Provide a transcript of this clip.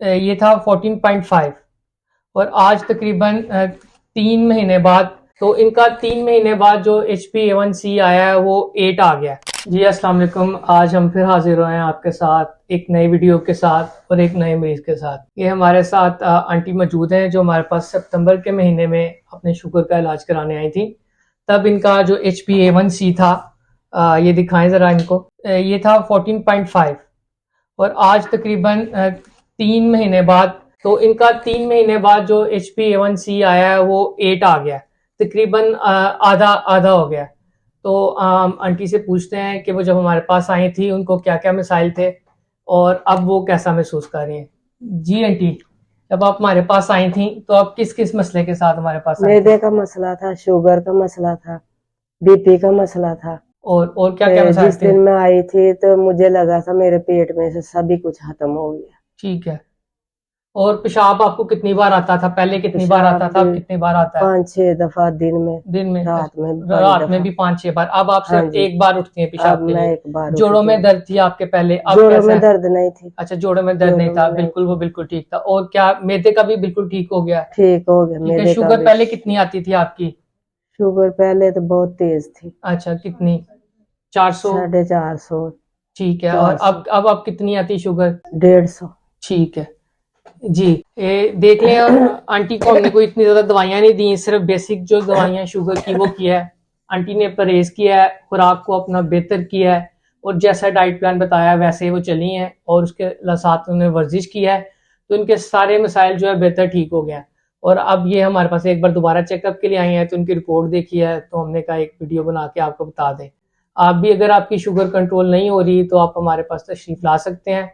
ये था 14.5 और आज तकरीबन 3 महीने बाद, तो इनका 3 महीने बाद जो HbA1c आया है वो 8 आ गया। जी अस्सलाम वालेकुम, आज हम फिर हाजिर हुए हैं आपके साथ एक नई वीडियो के साथ और एक नए मरीज के साथ। ये हमारे साथ आंटी मौजूद हैं जो हमारे पास सितंबर के महीने में अपने शुगर का इलाज कराने आई थी। तब इनका जो HbA1c था, ये दिखाएं ज़रा इनको। ये था 14.5 और आज तकरीबन 3 महीने बाद, तो इनका 3 महीने बाद जो HbA1c आया है वो 8 आ गया, तकरीबन आधा आधा हो गया। तो आंटी से पूछते हैं कि वो जब हमारे पास आई थी उनको क्या क्या मसाइल थे और अब वो कैसा महसूस कर रही हैं। जी आंटी, जब आप हमारे पास आई थी तो आप किस किस मसले के साथ हमारे पास आई थी? मैदे का मसला था, शुगर का मसला था, बीपी का मसला था। और क्या क्या मसाइल जिस थे? दिन मैं आई थी तो मुझे लगा था मेरे पेट में से सभी कुछ खत्म हो गया। ठीक है। और पेशाब आपको कितनी बार आता था? पहले कितनी बार आता था, अब कितनी बार आता है? 5-6 दफा दिन में, दिन में? रात में बड़ी रात में दफा। भी 5-6 बार? अब आप हाँ सिर्फ जी, एक बार उठती हैं पेशाब अब के मैं लिए? एक बार जोड़ों उठती में हूँ। दर्द थी आपके पहले, अब जोड़ों कैसा में है? दर्द नहीं थी। अच्छा, जोड़ों में दर्द नहीं जोड़ों था, में नहीं बिल्कुल वो थी। बिल्कुल ठीक था। और क्या मैदे का भी बिल्कुल ठीक हो गया? ठीक हो गया ठीक है। मैदे का शुगर भी। पहले कितनी आती थी आपकी? शुगर पहले तो बहुत तेज थी, अच्छा, कितनी? 400? 450, ठीक है। और 400, अब कितनी आती शुगर? 150। ठीक है जी। ये देख लें। और आंटी को हमने कोई इतनी ज्यादा दवाइयां नहीं दी, सिर्फ बेसिक जो दवाइयां शुगर की वो किया है। आंटी ने परहेज किया है, खुराक को अपना बेहतर किया है और जैसा डाइट प्लान बताया वैसे वो चली हैं और उसके साथ उन्होंने वर्जिश किया है, तो इनके सारे मसाइल जो है बेहतर ठीक हो गया। और अब ये हमारे पास एक बार दोबारा चेकअप के लिए आई हैं, तो उनकी रिपोर्ट देखी है, तो हमने कहा एक वीडियो बना के आपको बता दें। आप भी अगर आपकी शुगर कंट्रोल नहीं हो रही तो आप हमारे पास तशरीफ ला सकते हैं।